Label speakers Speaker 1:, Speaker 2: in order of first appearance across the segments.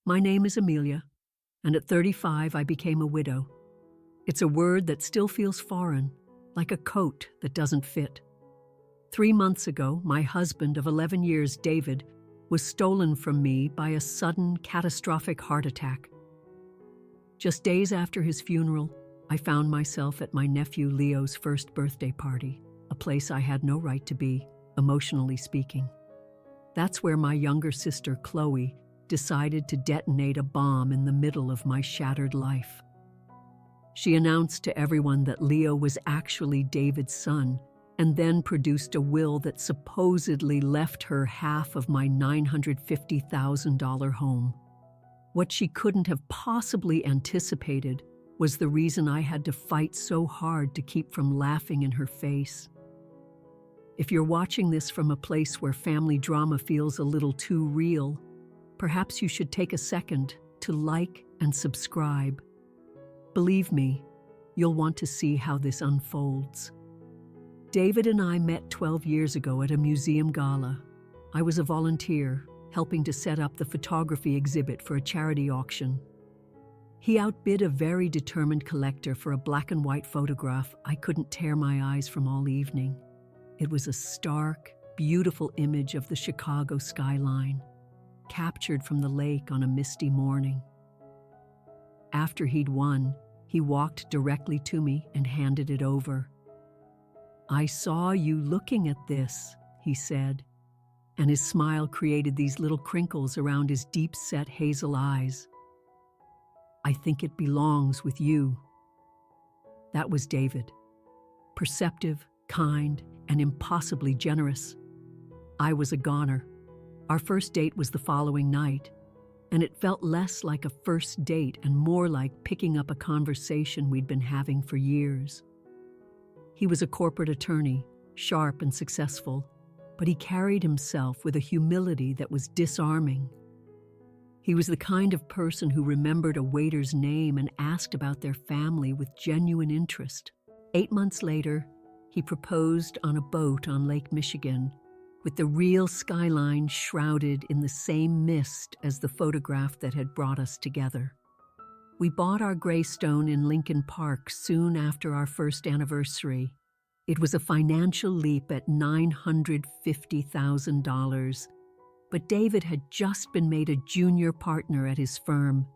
Speaker 1: My name is Amelia, and at 35 I became a widow. It's a word that still feels foreign, like a coat that doesn't fit. 3 months ago, my husband of 11 years, David, was stolen from me by a sudden, catastrophic heart attack. Just days after his funeral, I found myself at my nephew Leo's first birthday party, a place I had no right to be, emotionally speaking. That's where my younger sister, Chloe, decided to detonate a bomb in the middle of my shattered life. She announced to everyone that Leo was actually David's son, and then produced a will that supposedly left her half of my $950,000 home. What she couldn't have possibly anticipated was the reason I had to fight so hard to keep from laughing in her face. If you're watching this from a place where family drama feels a little too real, perhaps you should take a second to like and subscribe. Believe me, you'll want to see how this unfolds. David and I met 12 years ago at a museum gala. I was a volunteer, helping to set up the photography exhibit for a charity auction. He outbid a very determined collector for a black and white photograph I couldn't tear my eyes from all evening. It was a stark, beautiful image of the Chicago skyline, captured from the lake on a misty morning. After he'd won, he walked directly to me and handed it over. "I saw you looking at this," he said, and his smile created these little crinkles around his deep-set hazel eyes. "I think it belongs with you." That was David. Perceptive, kind, and impossibly generous. I was a goner. Our first date was the following night, and it felt less like a first date and more like picking up a conversation we'd been having for years. He was a corporate attorney, sharp and successful, but he carried himself with a humility that was disarming. He was the kind of person who remembered a waiter's name and asked about their family with genuine interest. 8 months later, he proposed on a boat on Lake Michigan, with the real skyline shrouded in the same mist as the photograph that had brought us together. We bought our Greystone in Lincoln Park soon after our first anniversary. It was a financial leap at $950,000, but David had just been made a junior partner at his firm,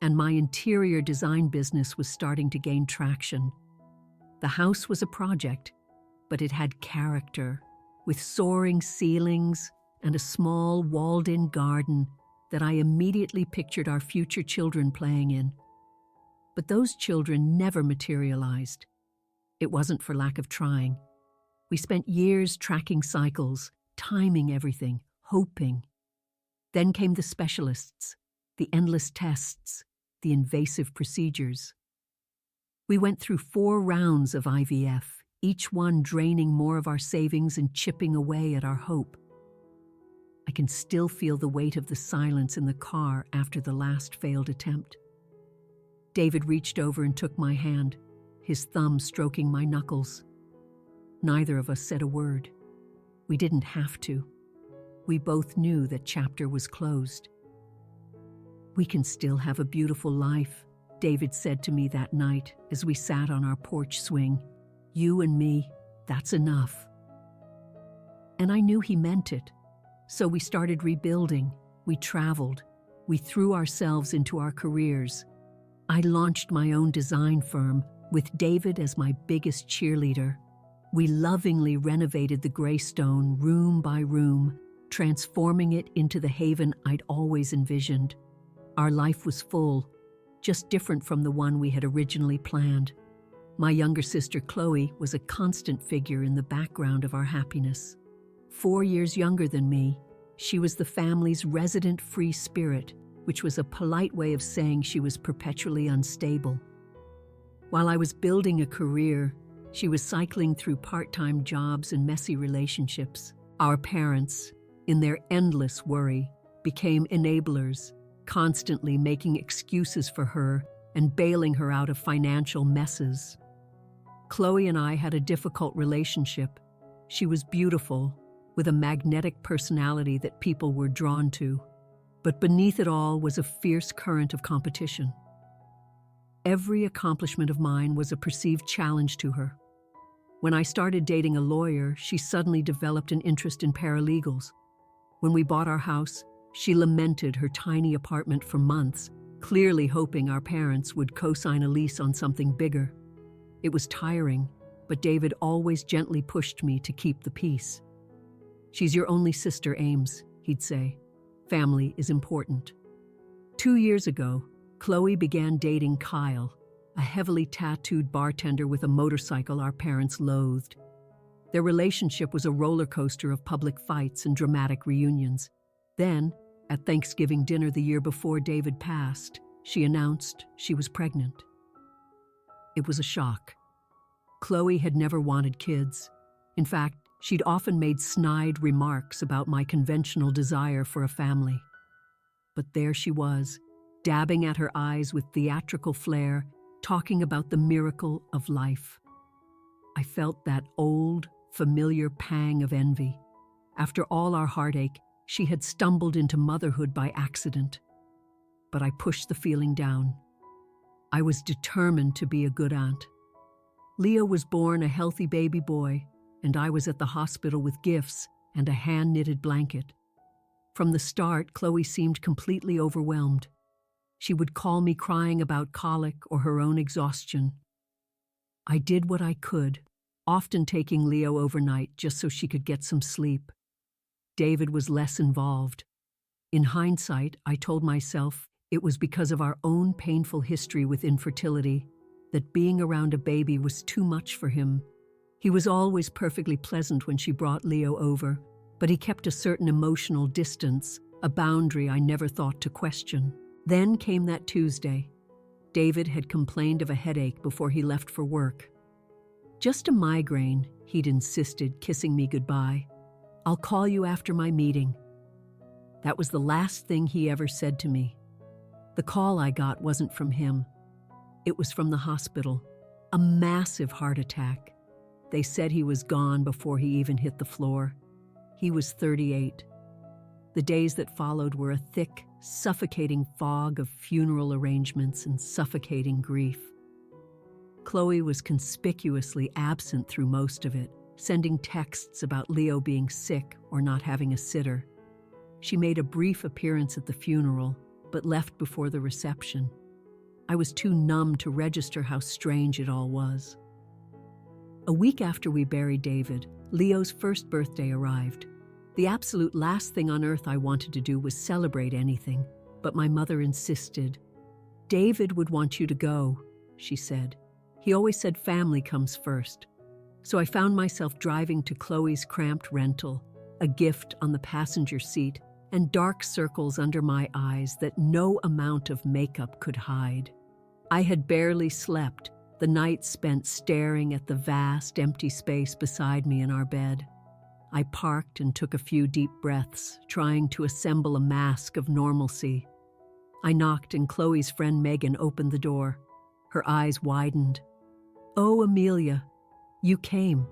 Speaker 1: and my interior design business was starting to gain traction. The house was a project, but it had character, with soaring ceilings and a small walled-in garden that I immediately pictured our future children playing in. But those children never materialized. It wasn't for lack of trying. We spent years tracking cycles, timing everything, hoping. Then came the specialists, the endless tests, the invasive procedures. We went through 4 rounds of IVF, each one draining more of our savings and chipping away at our hope. I can still feel the weight of the silence in the car after the last failed attempt. David reached over and took my hand, his thumb stroking my knuckles. Neither of us said a word. We didn't have to. We both knew that chapter was closed. "We can still have a beautiful life," David said to me that night as we sat on our porch swing. "You and me, that's enough." And I knew he meant it. So we started rebuilding. We traveled. We threw ourselves into our careers. I launched my own design firm, with David as my biggest cheerleader. We lovingly renovated the Greystone room by room, transforming it into the haven I'd always envisioned. Our life was full, just different from the one we had originally planned. My younger sister, Chloe, was a constant figure in the background of our happiness. 4 years younger than me, she was the family's resident free spirit, which was a polite way of saying she was perpetually unstable. While I was building a career, she was cycling through part-time jobs and messy relationships. Our parents, in their endless worry, became enablers, constantly making excuses for her and bailing her out of financial messes. Chloe and I had a difficult relationship. She was beautiful, with a magnetic personality that people were drawn to. But beneath it all was a fierce current of competition. Every accomplishment of mine was a perceived challenge to her. When I started dating a lawyer, she suddenly developed an interest in paralegals. When we bought our house, she lamented her tiny apartment for months, clearly hoping our parents would co-sign a lease on something bigger. It was tiring, but David always gently pushed me to keep the peace. "She's your only sister, Ames," he'd say. "Family is important." 2 years ago, Chloe began dating Kyle, a heavily tattooed bartender with a motorcycle our parents loathed. Their relationship was a roller coaster of public fights and dramatic reunions. Then, at Thanksgiving dinner the year before David passed, she announced she was pregnant. It was a shock. Chloe had never wanted kids. In fact, she'd often made snide remarks about my conventional desire for a family. But there she was, dabbing at her eyes with theatrical flair, talking about the miracle of life. I felt that old, familiar pang of envy. After all our heartache, she had stumbled into motherhood by accident. But I pushed the feeling down. I was determined to be a good aunt. Leo was born a healthy baby boy, and I was at the hospital with gifts and a hand-knitted blanket. From the start, Chloe seemed completely overwhelmed. She would call me crying about colic or her own exhaustion. I did what I could, often taking Leo overnight just so she could get some sleep. David was less involved. In hindsight, I told myself it was because of our own painful history with infertility, that being around a baby was too much for him. He was always perfectly pleasant when she brought Leo over, but he kept a certain emotional distance, a boundary I never thought to question. Then came that Tuesday. David had complained of a headache before he left for work. "Just a migraine," he'd insisted, kissing me goodbye. "I'll call you after my meeting." That was the last thing he ever said to me. The call I got wasn't from him. It was from the hospital. A massive heart attack. They said he was gone before he even hit the floor. He was 38. The days that followed were a thick, suffocating fog of funeral arrangements and suffocating grief. Chloe was conspicuously absent through most of it, sending texts about Leo being sick or not having a sitter. She made a brief appearance at the funeral, but left before the reception. I was too numb to register how strange it all was. A week after we buried David, Leo's first birthday arrived. The absolute last thing on earth I wanted to do was celebrate anything, but my mother insisted. "David would want you to go," she said. "He always said family comes first." So I found myself driving to Chloe's cramped rental, a gift on the passenger seat, and dark circles under my eyes that no amount of makeup could hide. I had barely slept, the night spent staring at the vast, empty space beside me in our bed. I parked and took a few deep breaths, trying to assemble a mask of normalcy. I knocked and Chloe's friend Megan opened the door. Her eyes widened. "Oh, Amelia, you came,"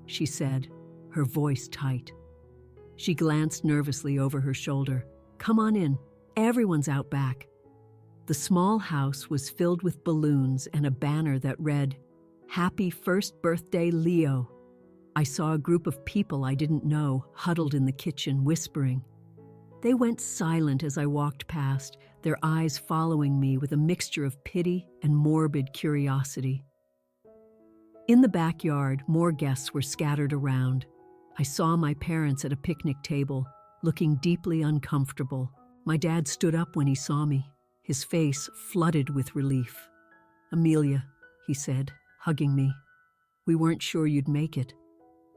Speaker 1: she said, her voice tight. She glanced nervously over her shoulder. "Come on in. Everyone's out back." The small house was filled with balloons and a banner that read, "Happy First Birthday, Leo." I saw a group of people I didn't know huddled in the kitchen, whispering. They went silent as I walked past, their eyes following me with a mixture of pity and morbid curiosity. In the backyard, more guests were scattered around. I saw my parents at a picnic table, looking deeply uncomfortable. My dad stood up when he saw me, his face flooded with relief. "Amelia," he said, hugging me. "We weren't sure you'd make it."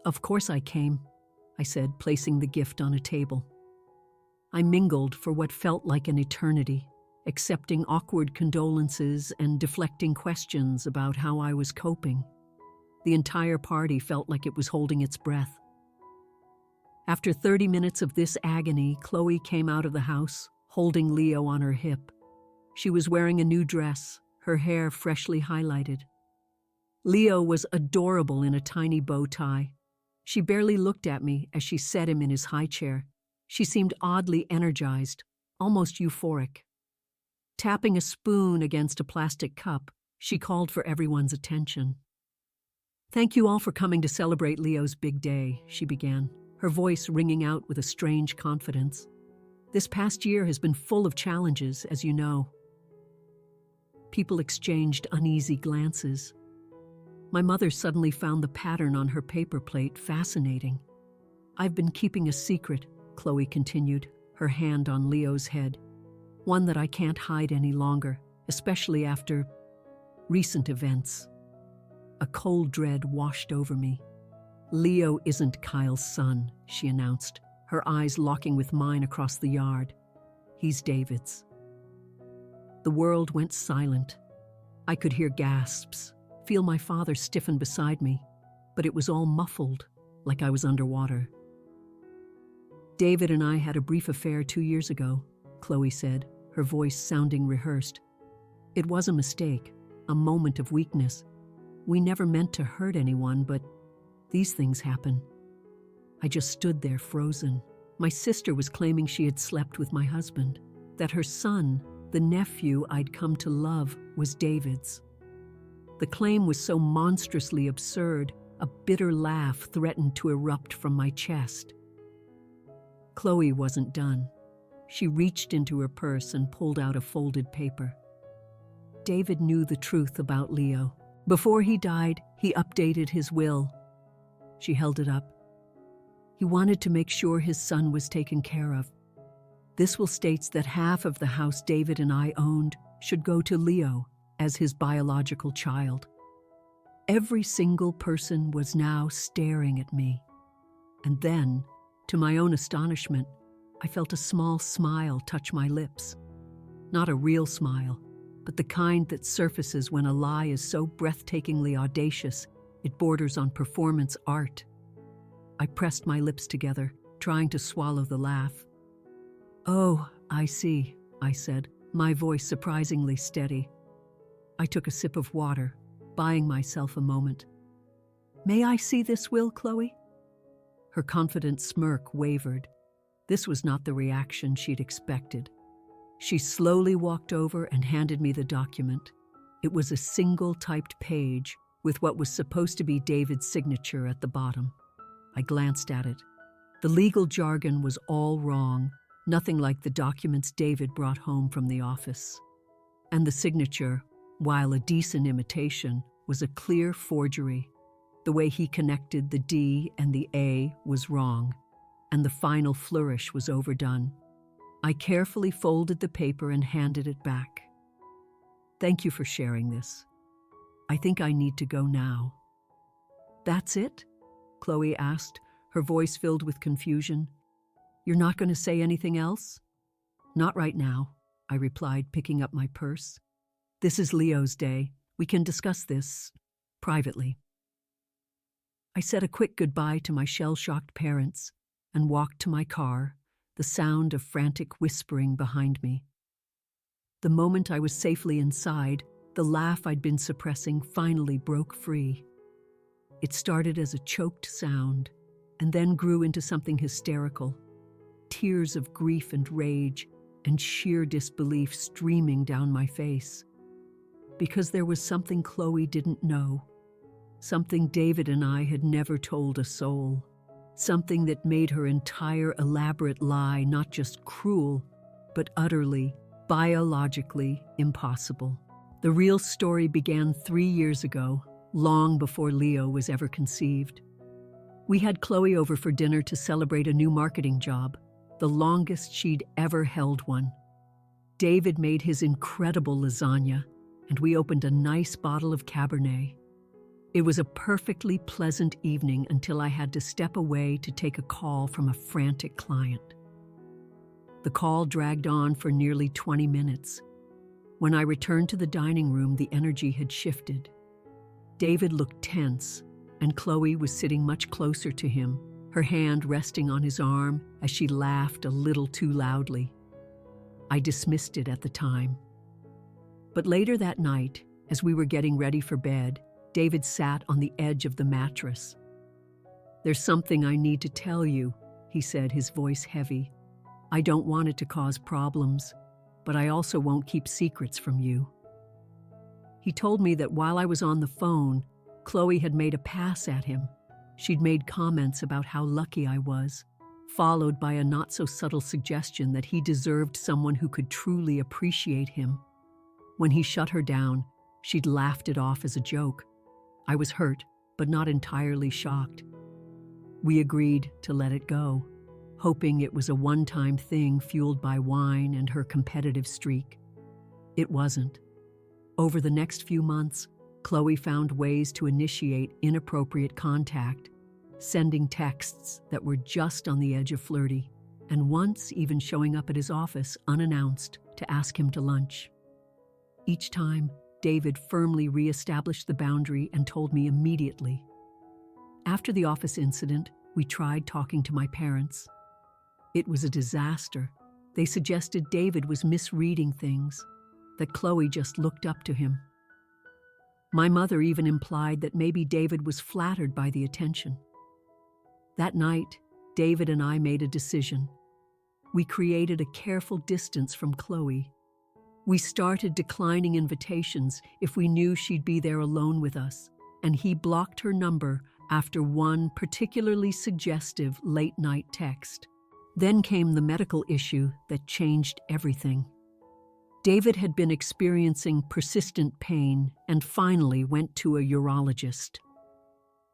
Speaker 1: "Of course I came," I said, placing the gift on a table. I mingled for what felt like an eternity, accepting awkward condolences and deflecting questions about how I was coping. The entire party felt like it was holding its breath. After 30 minutes of this agony, Chloe came out of the house, holding Leo on her hip. She was wearing a new dress, her hair freshly highlighted. Leo was adorable in a tiny bow tie. She barely looked at me as she set him in his high chair. She seemed oddly energized, almost euphoric. Tapping a spoon against a plastic cup, she called for everyone's attention. "Thank you all for coming to celebrate Leo's big day," she began, her voice ringing out with a strange confidence. "This past year has been full of challenges, as you know." People exchanged uneasy glances. My mother suddenly found the pattern on her paper plate fascinating. "I've been keeping a secret," Chloe continued, her hand on Leo's head. "One that I can't hide any longer, especially after recent events." A cold dread washed over me. "Leo isn't Kyle's son," she announced, her eyes locking with mine across the yard. "He's David's." The world went silent. I could hear gasps, feel my father stiffen beside me, but it was all muffled, like I was underwater. "David and I had a brief affair 2 years ago," Chloe said, her voice sounding rehearsed. "It was a mistake, a moment of weakness. We never meant to hurt anyone, but these things happen." I just stood there frozen. My sister was claiming she had slept with my husband, that her son, the nephew I'd come to love, was David's. The claim was so monstrously absurd, a bitter laugh threatened to erupt from my chest. Chloe wasn't done. She reached into her purse and pulled out a folded paper. "David knew the truth about Leo. Before he died, he updated his will." She held it up. "He wanted to make sure his son was taken care of. This will states that half of the house David and I owned should go to Leo as his biological child." Every single person was now staring at me. And then, to my own astonishment, I felt a small smile touch my lips. Not a real smile, but the kind that surfaces when a lie is so breathtakingly audacious it borders on performance art. I pressed my lips together, trying to swallow the laugh. "Oh, I see," I said, my voice surprisingly steady. I took a sip of water, buying myself a moment. "May I see this will, Chloe?" Her confident smirk wavered. This was not the reaction she'd expected. She slowly walked over and handed me the document. It was a single typed page with what was supposed to be David's signature at the bottom. I glanced at it. The legal jargon was all wrong, nothing like the documents David brought home from the office. And the signature, while a decent imitation, was a clear forgery. The way he connected the D and the A was wrong, and the final flourish was overdone. I carefully folded the paper and handed it back. "Thank you for sharing this. I think I need to go now." "That's it?" Chloe asked, her voice filled with confusion. "You're not going to say anything else?" "Not right now," I replied, picking up my purse. "This is Leo's day. We can discuss this privately." I said a quick goodbye to my shell-shocked parents and walked to my car, the sound of frantic whispering behind me. The moment I was safely inside, the laugh I'd been suppressing finally broke free. It started as a choked sound and then grew into something hysterical. Tears of grief and rage and sheer disbelief streaming down my face. Because there was something Chloe didn't know. Something David and I had never told a soul. Something that made her entire elaborate lie not just cruel, but utterly, biologically impossible. The real story began 3 years ago, long before Leo was ever conceived. We had Chloe over for dinner to celebrate a new marketing job, the longest she'd ever held one. David made his incredible lasagna, and we opened a nice bottle of Cabernet. It was a perfectly pleasant evening until I had to step away to take a call from a frantic client. The call dragged on for nearly 20 minutes. When I returned to the dining room, the energy had shifted. David looked tense, and Chloe was sitting much closer to him, her hand resting on his arm as she laughed a little too loudly. I dismissed it at the time. But later that night, as we were getting ready for bed, David sat on the edge of the mattress. "There's something I need to tell you," he said, his voice heavy. I don't want it to cause problems, but I also won't keep secrets from you. He told me that while I was on the phone, Chloe had made a pass at him. She'd made comments about how lucky I was, followed by a not-so-subtle suggestion that he deserved someone who could truly appreciate him. When he shut her down, she'd laughed it off as a joke. I was hurt, but not entirely shocked. We agreed to let it go, hoping it was a one-time thing fueled by wine and her competitive streak. It wasn't. Over the next few months, Chloe found ways to initiate inappropriate contact, sending texts that were just on the edge of flirty, and once even showing up at his office unannounced to ask him to lunch. Each time, David firmly re-established the boundary and told me immediately. After the office incident, we tried talking to my parents. It was a disaster. They suggested David was misreading things, that Chloe just looked up to him. My mother even implied that maybe David was flattered by the attention. That night, David and I made a decision. We created a careful distance from Chloe. We started declining invitations if we knew she'd be there alone with us, and he blocked her number after one particularly suggestive late-night text. Then came the medical issue that changed everything. David had been experiencing persistent pain and finally went to a urologist.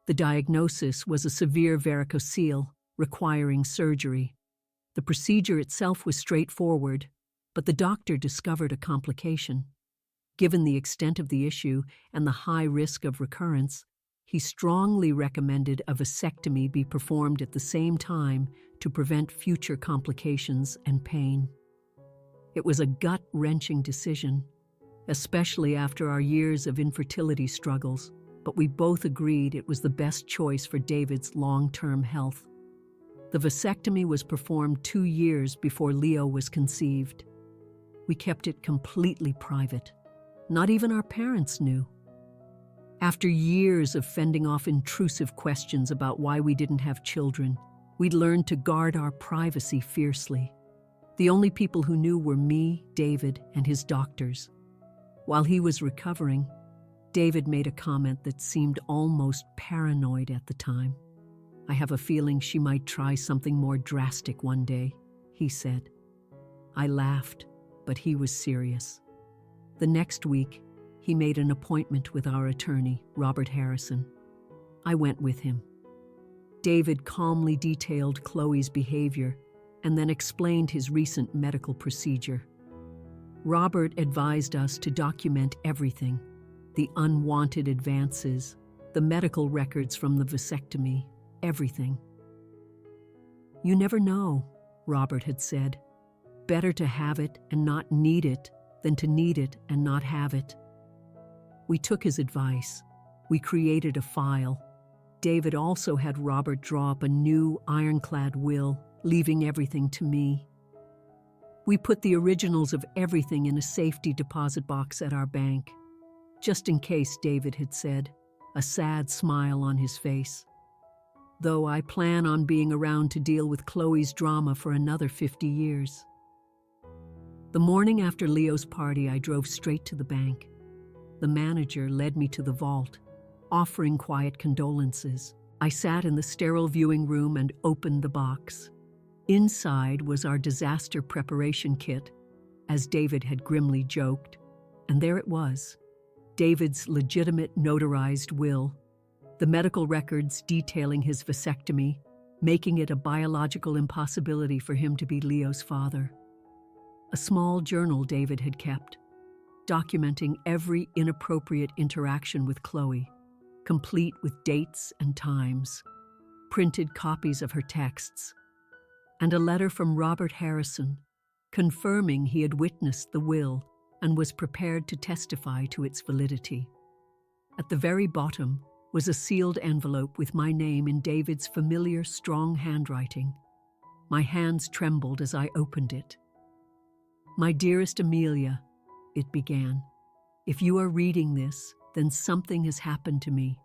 Speaker 1: The diagnosis was a severe varicocele requiring surgery. The procedure itself was straightforward, but the doctor discovered a complication. Given the extent of the issue and the high risk of recurrence, he strongly recommended a vasectomy be performed at the same time to prevent future complications and pain. It was a gut-wrenching decision, especially after our years of infertility struggles, but we both agreed it was the best choice for David's long-term health. The vasectomy was performed 2 years before Leo was conceived. We kept it completely private. Not even our parents knew. After years of fending off intrusive questions about why we didn't have children, we'd learned to guard our privacy fiercely. The only people who knew were me, David, and his doctors. While he was recovering, David made a comment that seemed almost paranoid at the time. "I have a feeling she might try something more drastic one day," he said. I laughed, but he was serious. The next week, he made an appointment with our attorney, Robert Harrison. I went with him. David calmly detailed Chloe's behavior and then explained his recent medical procedure. Robert advised us to document everything: the unwanted advances, the medical records from the vasectomy, everything. "You never know," Robert had said. "Better to have it and not need it than to need it and not have it." We took his advice. We created a file. David also had Robert draw up a new ironclad will, leaving everything to me. We put the originals of everything in a safety deposit box at our bank, just in case, David had said, a sad smile on his face. Though I plan on being around to deal with Chloe's drama for another 50 years. The morning after Leo's party, I drove straight to the bank. The manager led me to the vault, offering quiet condolences. I sat in the sterile viewing room and opened the box. Inside was our disaster preparation kit, as David had grimly joked, and there it was, David's legitimate notarized will, the medical records detailing his vasectomy, making it a biological impossibility for him to be Leo's father. A small journal David had kept, documenting every inappropriate interaction with Chloe, complete with dates and times, printed copies of her texts, and a letter from Robert Harrison confirming he had witnessed the will and was prepared to testify to its validity. At the very bottom was a sealed envelope with my name in David's familiar, strong handwriting. My hands trembled as I opened it. "My dearest Amelia," it began, "if you are reading this, then something has happened to me.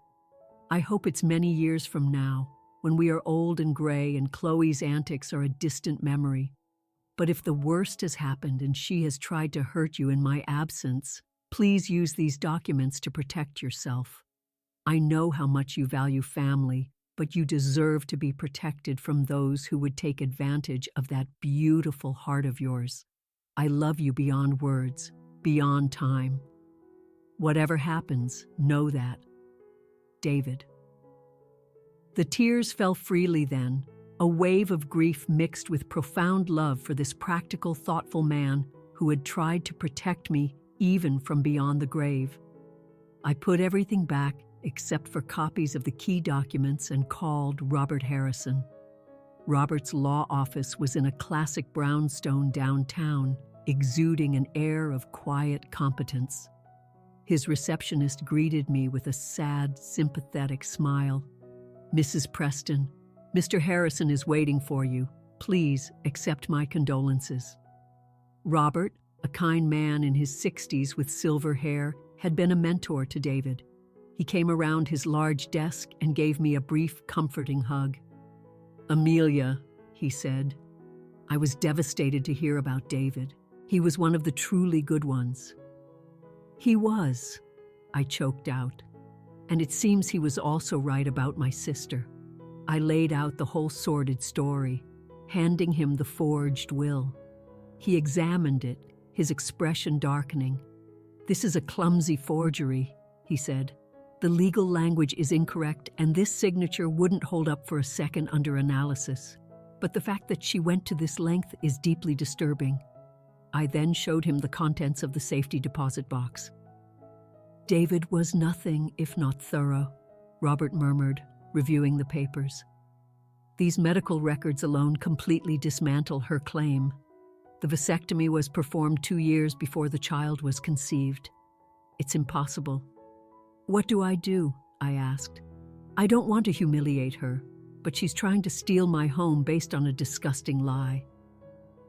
Speaker 1: I hope it's many years from now, when we are old and gray and Chloe's antics are a distant memory. But if the worst has happened and she has tried to hurt you in my absence, please use these documents to protect yourself. I know how much you value family, but you deserve to be protected from those who would take advantage of that beautiful heart of yours. I love you beyond words, beyond time. Whatever happens, know that. David. The tears fell freely then, a wave of grief mixed with profound love for this practical, thoughtful man who had tried to protect me even from beyond the grave. I put everything back except for copies of the key documents and called Robert Harrison. Robert's law office was in a classic brownstone downtown, exuding an air of quiet competence. His receptionist greeted me with a sad, sympathetic smile. "Mrs. Preston, Mr. Harrison is waiting for you. Please accept my condolences." Robert, a kind man in his 60s with silver hair, had been a mentor to David. He came around his large desk and gave me a brief, comforting hug. "Amelia," he said, "I was devastated to hear about David. He was one of the truly good ones." "He was," I choked out. "And it seems he was also right about my sister." I laid out the whole sordid story, handing him the forged will. He examined it, his expression darkening. "This is a clumsy forgery," he said. "The legal language is incorrect, and this signature wouldn't hold up for a second under analysis. But the fact that she went to this length is deeply disturbing." I then showed him the contents of the safety deposit box. "David was nothing if not thorough," Robert murmured, reviewing the papers. "These medical records alone completely dismantle her claim. The vasectomy was performed 2 years before the child was conceived. It's impossible." "What do I do?" I asked. "I don't want to humiliate her, but she's trying to steal my home based on a disgusting lie."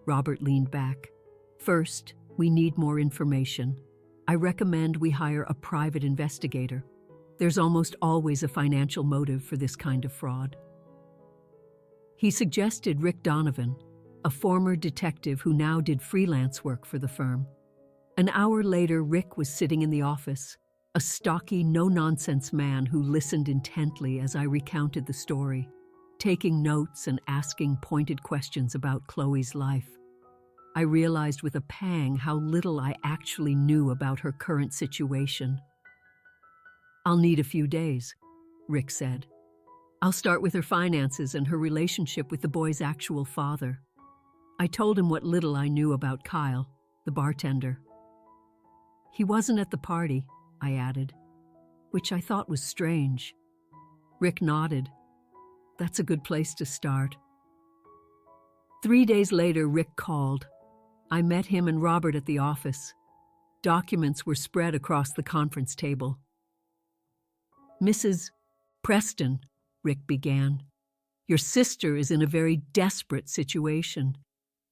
Speaker 1: Robert leaned back. "First, we need more information. I recommend we hire a private investigator. There's almost always a financial motive for this kind of fraud." He suggested Rick Donovan, a former detective who now did freelance work for the firm. An hour later, Rick was sitting in the office, a stocky, no-nonsense man who listened intently as I recounted the story, taking notes and asking pointed questions about Chloe's life. I realized with a pang how little I actually knew about her current situation. "I'll need a few days," Rick said. "I'll start with her finances and her relationship with the boy's actual father." I told him what little I knew about Kyle, the bartender. "He wasn't at the party," I added, which I thought was strange. Rick nodded. "That's a good place to start." 3 days later, Rick called. I met him and Robert at the office. Documents were spread across the conference table. "Mrs. Preston," Rick began, "your sister is in a very desperate situation."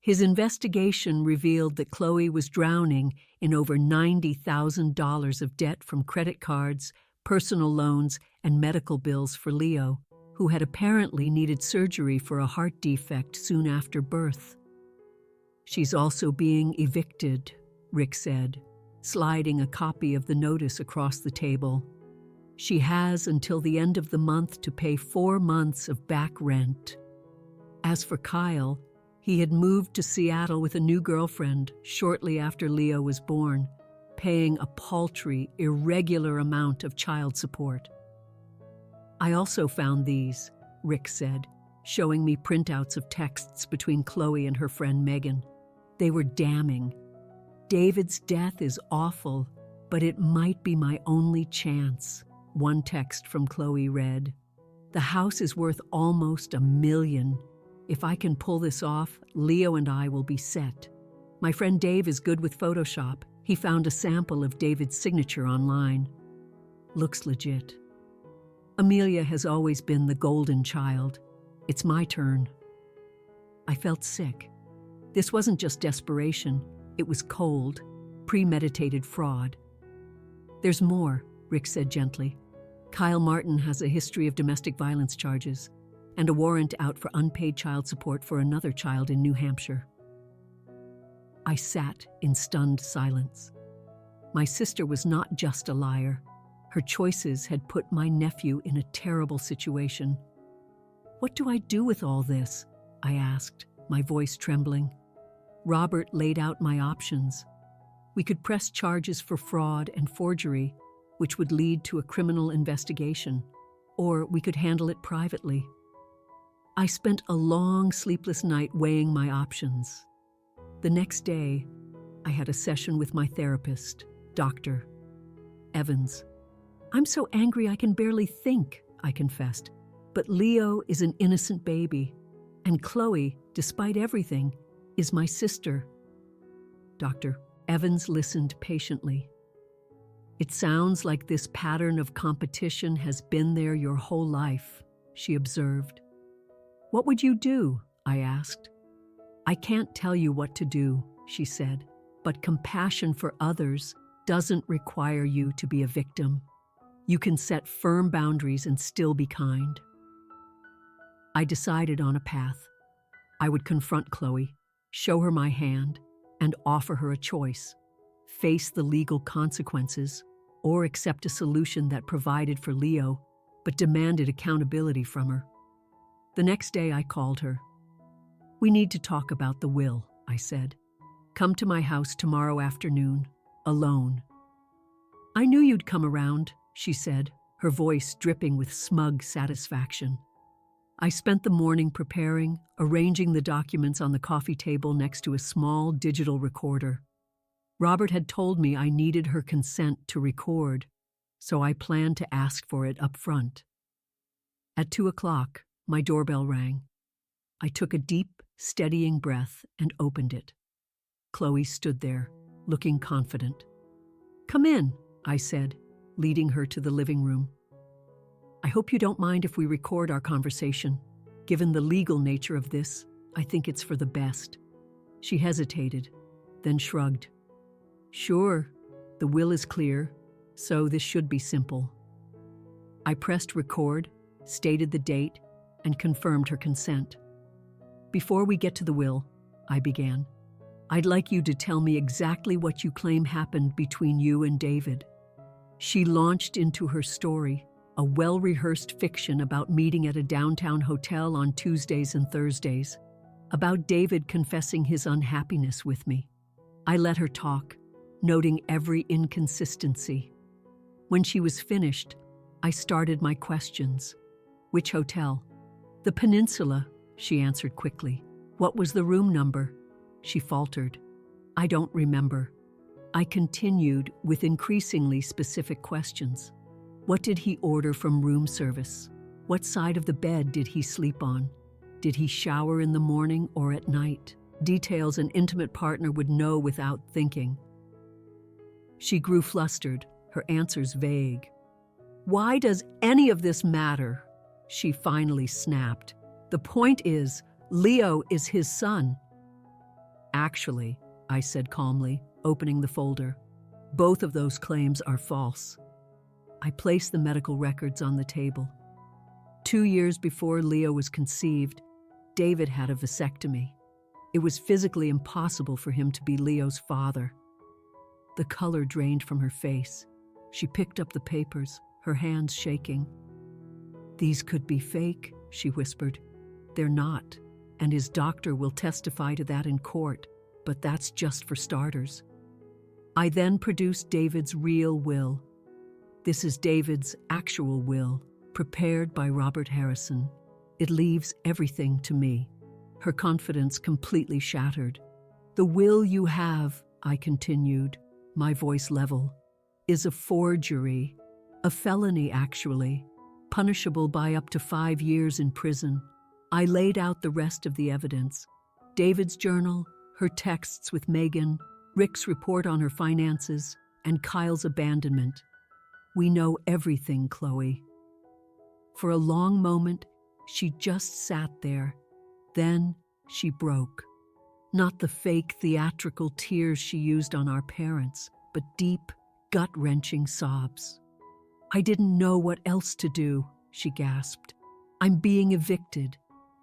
Speaker 1: His investigation revealed that Chloe was drowning in over $90,000 of debt from credit cards, personal loans, and medical bills for Leo, who had apparently needed surgery for a heart defect soon after birth. "She's also being evicted," Rick said, sliding a copy of the notice across the table. "She has until the end of the month to pay 4 months of back rent." As for Kyle, he had moved to Seattle with a new girlfriend shortly after Leo was born, paying a paltry, irregular amount of child support. "I also found these," Rick said, showing me printouts of texts between Chloe and her friend Megan. They were damning. "David's death is awful, but it might be my only chance," one text from Chloe read. "The house is worth almost $1 million. If I can pull this off, Leo and I will be set. My friend Dave is good with Photoshop. He found a sample of David's signature online. Looks legit. Amelia has always been the golden child. It's my turn." I felt sick. This wasn't just desperation. It was cold, premeditated fraud. "There's more," Rick said gently. "Kyle Martin has a history of domestic violence charges and a warrant out for unpaid child support for another child in New Hampshire." I sat in stunned silence. My sister was not just a liar. Her choices had put my nephew in a terrible situation. "What do I do with all this?" I asked, my voice trembling. Robert laid out my options. We could press charges for fraud and forgery, which would lead to a criminal investigation, or we could handle it privately. I spent a long, sleepless night weighing my options. The next day, I had a session with my therapist, Dr. Evans. "I'm so angry I can barely think," I confessed. "But Leo is an innocent baby, and Chloe, despite everything, is my sister." Dr. Evans listened patiently. "It sounds like this pattern of competition has been there your whole life," she observed. "What would you do?" I asked. "I can't tell you what to do," she said, "but compassion for others doesn't require you to be a victim. You can set firm boundaries and still be kind." I decided on a path. I would confront Chloe, show her my hand, and offer her a choice: face the legal consequences or accept a solution that provided for Leo but demanded accountability from her. The next day I called her. "We need to talk about the will," I said. "Come to my house tomorrow afternoon, alone." "I knew you'd come around," she said, her voice dripping with smug satisfaction. I spent the morning preparing, arranging the documents on the coffee table next to a small digital recorder. Robert had told me I needed her consent to record, so I planned to ask for it up front. At 2:00, my doorbell rang. I took a deep, steadying breath and opened it. Chloe stood there, looking confident. "Come in," I said, leading her to the living room. "I hope you don't mind if we record our conversation. Given the legal nature of this, I think it's for the best." She hesitated, then shrugged. "Sure, the will is clear, so this should be simple." I pressed record, stated the date, and confirmed her consent. "Before we get to the will," I began, "I'd like you to tell me exactly what you claim happened between you and David." She launched into her story, a well-rehearsed fiction about meeting at a downtown hotel on Tuesdays and Thursdays, about David confessing his unhappiness with me. I let her talk, noting every inconsistency. When she was finished, I started my questions. "Which hotel?" "The Peninsula," she answered quickly. "What was the room number?" She faltered. "I don't remember." I continued with increasingly specific questions. "What did he order from room service? What side of the bed did he sleep on? Did he shower in the morning or at night?" Details an intimate partner would know without thinking. She grew flustered, her answers vague. "Why does any of this matter?" she finally snapped. "The point is, Leo is his son." "Actually," I said calmly, opening the folder, "both of those claims are false." I placed the medical records on the table. 2 years before Leo was conceived, David had a vasectomy. It was physically impossible for him to be Leo's father. The color drained from her face. She picked up the papers, her hands shaking. "These could be fake," she whispered. "They're not, and his doctor will testify to that in court, but that's just for starters." I then produced David's real will. This is David's actual will, prepared by Robert Harrison. It leaves everything to me. Her confidence completely shattered. "The will you have," I continued, my voice level, "is a forgery, a felony actually, punishable by up to 5 years in prison." I laid out the rest of the evidence: David's journal, her texts with Megan, Rick's report on her finances, and Kyle's abandonment. "We know everything, Chloe." For a long moment, she just sat there. Then she broke. Not the fake theatrical tears she used on our parents, but deep, gut-wrenching sobs. "I didn't know what else to do," she gasped. "I'm being evicted.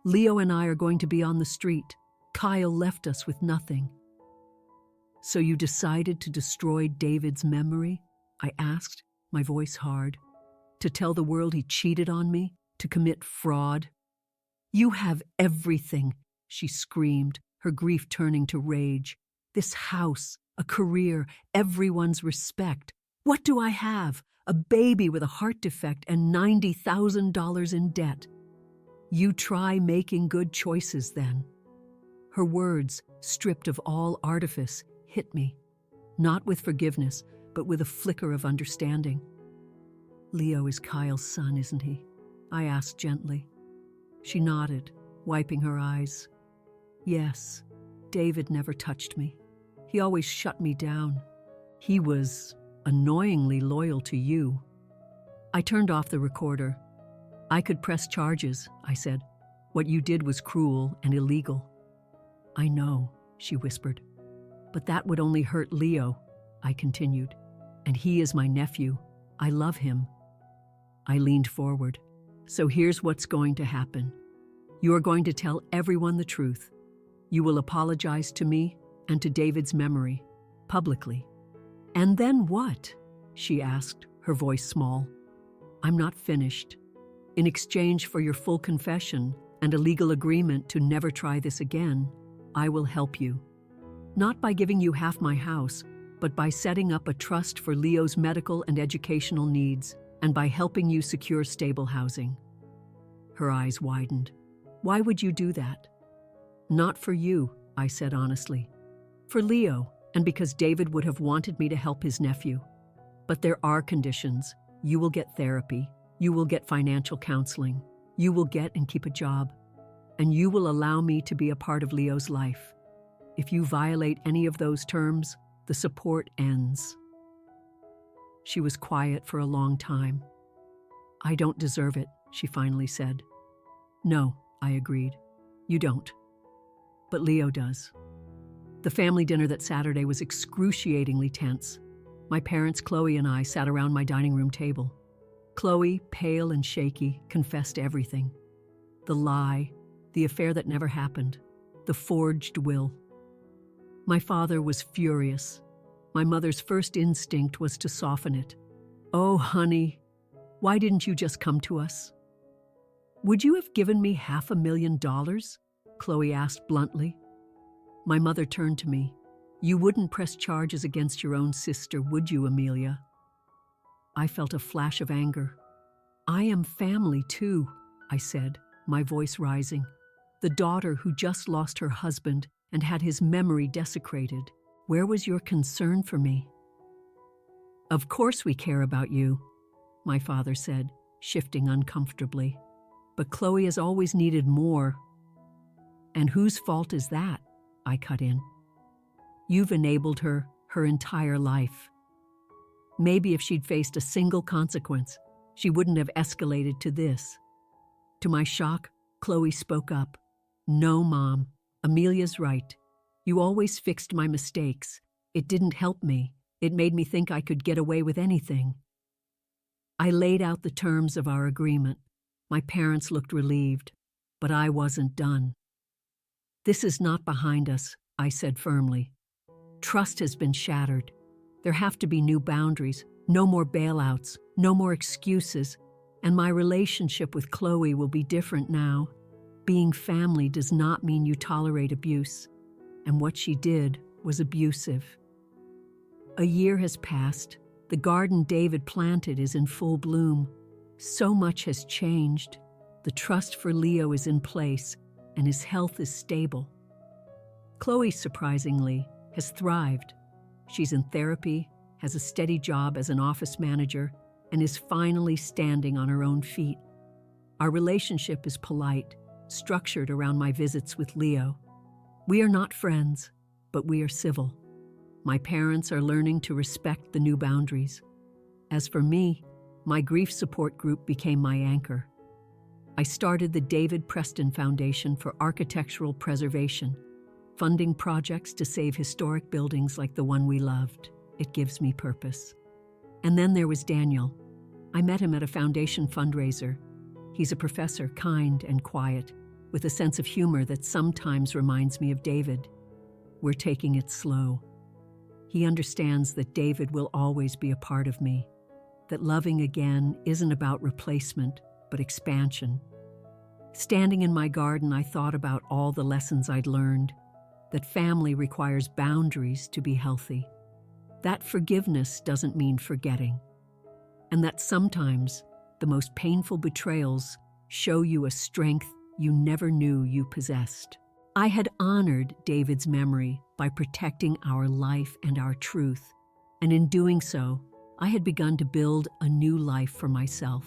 Speaker 1: Leo and I are going to be on the street. Kyle left us with nothing." So you decided to destroy David's memory? I asked, my voice hard. To tell the world he cheated on me? To commit fraud? You have everything, she screamed, her grief turning to rage. This house, a career, everyone's respect. What do I have? A baby with a heart defect and $90,000 in debt. You try making good choices then. Her words, stripped of all artifice, hit me, not with forgiveness, but with a flicker of understanding. Leo is Kyle's son, isn't he? I asked gently. She nodded, wiping her eyes. Yes, David never touched me. He always shut me down. He was annoyingly loyal to you. I turned off the recorder. I could press charges, I said. What you did was cruel and illegal. I know, she whispered. But that would only hurt Leo, I continued. And he is my nephew. I love him. I leaned forward. So here's what's going to happen. You are going to tell everyone the truth. You will apologize to me and to David's memory, publicly. And then what? She asked, her voice small. I'm not finished. In exchange for your full confession and a legal agreement to never try this again, I will help you. Not by giving you half my house, but by setting up a trust for Leo's medical and educational needs, and by helping you secure stable housing. Her eyes widened. Why would you do that? Not for you, I said honestly. For Leo, and because David would have wanted me to help his nephew. But there are conditions. You will get therapy. You will get financial counseling. You will get and keep a job. And you will allow me to be a part of Leo's life. If you violate any of those terms, the support ends. She was quiet for a long time. I don't deserve it, she finally said. No, I agreed. You don't. But Leo does. The family dinner that Saturday was excruciatingly tense. My parents, Chloe, and I sat around my dining room table. Chloe, pale and shaky, confessed everything. The lie, the affair that never happened, the forged will. My father was furious. My mother's first instinct was to soften it. Oh, honey, why didn't you just come to us? Would you have given me $500,000? Chloe asked bluntly. My mother turned to me. You wouldn't press charges against your own sister, would you, Amelia? I felt a flash of anger. I am family too, I said, my voice rising. The daughter who just lost her husband and had his memory desecrated. Where was your concern for me? Of course we care about you, my father said, shifting uncomfortably. But Chloe has always needed more. And whose fault is that? I cut in. You've enabled her entire life. Maybe if she'd faced a single consequence, she wouldn't have escalated to this. To my shock, Chloe spoke up. No, Mom, Amelia's right. You always fixed my mistakes. It didn't help me. It made me think I could get away with anything. I laid out the terms of our agreement. My parents looked relieved, but I wasn't done. This is not behind us, I said firmly. Trust has been shattered. There have to be new boundaries, no more bailouts, no more excuses, and my relationship with Chloe will be different now. Being family does not mean you tolerate abuse, and what she did was abusive. A year has passed. The garden David planted is in full bloom. So much has changed. The trust for Leo is in place, and his health is stable. Chloe, surprisingly, has thrived. She's in therapy, has a steady job as an office manager, and is finally standing on her own feet. Our relationship is polite, structured around my visits with Leo. We are not friends, but we are civil. My parents are learning to respect the new boundaries. As for me, my grief support group became my anchor. I started the David Preston Foundation for Architectural Preservation, funding projects to save historic buildings like the one we loved. It gives me purpose. And then there was Daniel. I met him at a foundation fundraiser. He's a professor, kind and quiet, with a sense of humor that sometimes reminds me of David. We're taking it slow. He understands that David will always be a part of me, that loving again isn't about replacement, but expansion. Standing in my garden, I thought about all the lessons I'd learned, that family requires boundaries to be healthy, that forgiveness doesn't mean forgetting, and that sometimes the most painful betrayals show you a strength you never knew you possessed. I had honored David's memory by protecting our life and our truth, and in doing so, I had begun to build a new life for myself.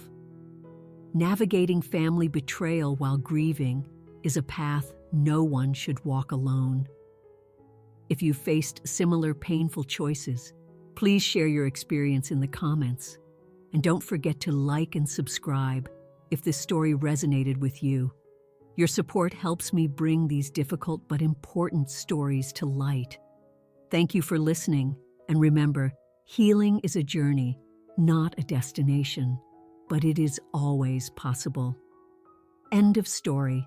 Speaker 1: Navigating family betrayal while grieving is a path no one should walk alone. If you faced similar painful choices, please share your experience in the comments. And don't forget to like and subscribe if this story resonated with you. Your support helps me bring these difficult but important stories to light. Thank you for listening, and remember, healing is a journey, not a destination, but it is always possible. End of story.